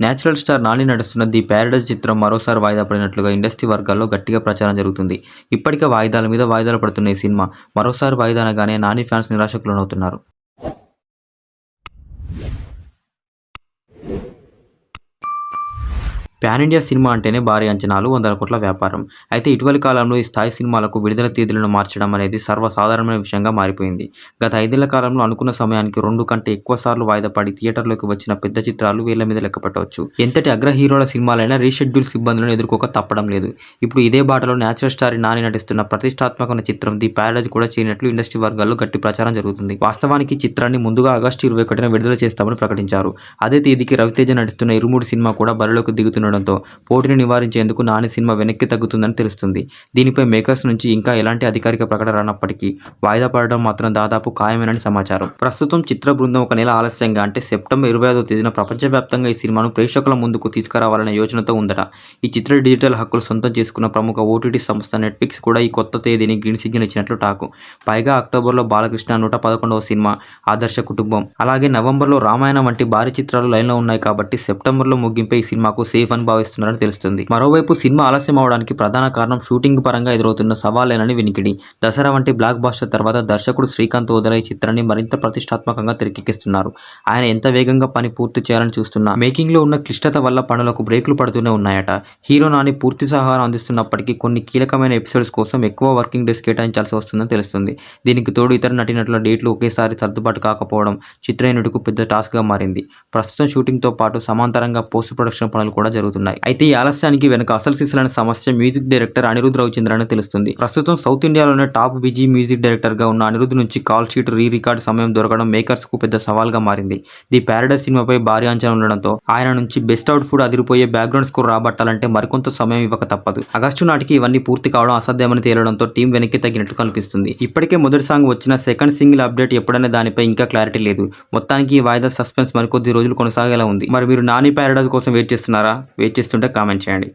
Natural star Nani నడుస్తున్న the Paradise చిత్రం మరోసారి వాయిదా పడినట్లుగా ఇండస్ట్రీ వర్గాల్లో గట్టిగా ప్రచారం జరుగుతుంది. ఇప్పటికే వాయిదాల మీద వాయిదాలు పడుతున్న ఈ సినిమా మరోసారి వాయిదా అనగానే నాని ఫ్యాన్స్ నిరాశకు లోనవుతున్నారు. పాన్ ఇండియా సినిమా అంటేనే భారీ అంచనాలు, 100 కోట్ల వ్యాపారం. అయితే ఇటీవలి కాలంలో ఈ స్థాయి సినిమాలకు విడుదల తేదీలను మార్చడం అనేది సర్వసాధారణమైన విషయంగా మారిపోయింది. గత 5 ఏళ్ల కాలంలో అనుకున్న సమయానికి 2 కంటే ఎక్కువ సార్లు వాయిదా పడి థియేటర్లోకి వచ్చిన పెద్ద చిత్రాలు వేళ్ల మీద లెక్కపెట్టవచ్చు. ఎంతటి అగ్ర హీరోల సినిమాలైనా రీషెడ్యూల్స్ ఇబ్బందులను ఎదుర్కోక తప్పడం లేదు. ఇప్పుడు ఇదే బాటలో నేచురల్ స్టార్ నాని నటిస్తున్న ప్రతిష్టాత్మకమైన చిత్రం ది ప్యారడైజ్ కూడా చేరినట్లు ఇండస్ట్రీ వర్గాల్లో గట్టి ప్రచారం జరుగుతుంది. వాస్తవానికి చిత్రాన్ని ముందుగా ఆగస్టు 21న విడుదల చేస్తామని ప్రకటించారు. అదే తేదీకి రవితేజ నటిస్తున్న ఇరుముడి సినిమా కూడా బరిలోకి దిగుతుండడంతో పోటీని నివారించేందుకు నాని సినిమా వెనక్కి తగ్గుతుందని తెలుస్తుంది. దీనిపై మేకర్స్ నుంచి ఇంకా ఎలాంటి అధికారిక ప్రకటన రానప్పటికీ వాయిదా పడడం మాత్రం దాదాపు ఖాయమేనని సమాచారం. ప్రస్తుతం చిత్ర బృందం 1 నెల ఆలస్యంగా అంటే సెప్టెంబర్ 25వ తేదీన ప్రపంచవ్యాప్తంగా ఈ సినిమాను ప్రేక్షకుల ముందుకు తీసుకురావాలనే యోచనతో ఉందట. ఈ చిత్ర డిజిటల్ హక్కులు సొంతం చేసుకున్న ప్రముఖ ఓటీటీ సంస్థ నెట్ఫ్లిక్స్ కూడా ఈ కొత్త తేదీని గ్రీన్ సిగ్నల్ ఇచ్చినట్లు టాకు. పైగా అక్టోబర్లో బాలకృష్ణ 111వ సినిమా ఆదర్శ కుటుంబం, అలాగే నవంబర్లో రామాయణం వంటి భారీ చిత్రాలు లైన్లో ఉన్నాయి కాబట్టి సెప్టెంబర్లో ముగింపే ఈ సినిమాకు సేఫ్ అని భావిస్తున్నారని తెలుస్తుంది. మరోవైపు సినిమా ఆలస్యం అవడానికి ప్రధాన కారణం షూటింగ్ పరంగా ఎదురవుతున్న సవాలేనని వినికిడి. దసరా వంటి బ్లాక్ బాస్టర్ తర్వాత దర్శకుడు శ్రీకాంత్ ఓదెల ఈ చిత్రాన్ని మరింత ప్రతిష్టాత్మకంగా తెరకెక్కిస్తున్నారు. ఆయన ఎంత వేగంగా పని పూర్తి చేయాలని చూస్తున్నా మేకింగ్ లో ఉన్న క్లిష్టత వల్ల పనులకు బ్రేకులు పడుతూనే ఉన్నాయట. హీరో నాని పూర్తి సహకారం అందిస్తున్నప్పటికీ కొన్ని కీలకమైన ఎపిసోడ్స్ కోసం ఎక్కువ వర్కింగ్ డేస్ కేటాయించాల్సి వస్తుందని తెలుస్తుంది. దీనికి తోడు ఇతర నటీనటుల డేట్లు ఒకేసారి సర్దుబాటు కాకపోవడం చిత్ర యూనిట్కు పెద్ద టాస్క్ గా మారింది. ప్రస్తుతం షూటింగ్ తో పాటు సమాంతరంగా పోస్ట్ ప్రొడక్షన్ పనులు కూడా జరుగుతున్నాయి. అయితే ఈ ఆలస్యానికి వెనుక అసలు సిసలైన సమస్య మ్యూజిక్ డైరెక్టర్ అనిరుద్ రవిచంద్రన్ అని తెలుస్తుంది. ప్రస్తుతం సౌత్ ఇండియాలోనే టాప్ బిజీ మ్యూజిక్ డైరెక్టర్ గా ఉన్న అనిరుద్ నుంచి కాల్ షీట్ రీ రికార్డ్ సమయం దొరకడం మేకర్స్ కు పెద్ద సవాల్గా మారింది. ది ప్యారడైజ్ సినిమాపై భారీ అంచనా ఉండడంతో ఆయన నుంచి బెస్ట్ అవుట్పుట్ అదిరిపోయే బ్యాక్గ్రౌండ్ స్కోర్ రాబట్టాలంటే మరికొంత సమయం ఇవ్వక తప్పదు. ఆగస్టు నాటికి ఇవన్నీ పూర్తి కావడం అసాధ్యమని తేలడంతో టీం వెనక్కి తగ్గినట్లు కనిపిస్తుంది. ఇప్పటికే మొదటి సాంగ్ వచ్చిన సెకండ్ సింగిల్ అప్డేట్ ఎప్పుడనే దానిపై ఇంకా క్లారిటీ లేదు. మొత్తానికి ఈ వాయిదా సస్పెన్స్ మరికొద్ది రోజులు కొనసాగేలా ఉంది. మరి మీరు నాని ప్యారడైజ్ కోసం వెయిట్ చేస్తున్నారా? వెయిట్ చేస్తుంటే కామెంట్ చేయండి.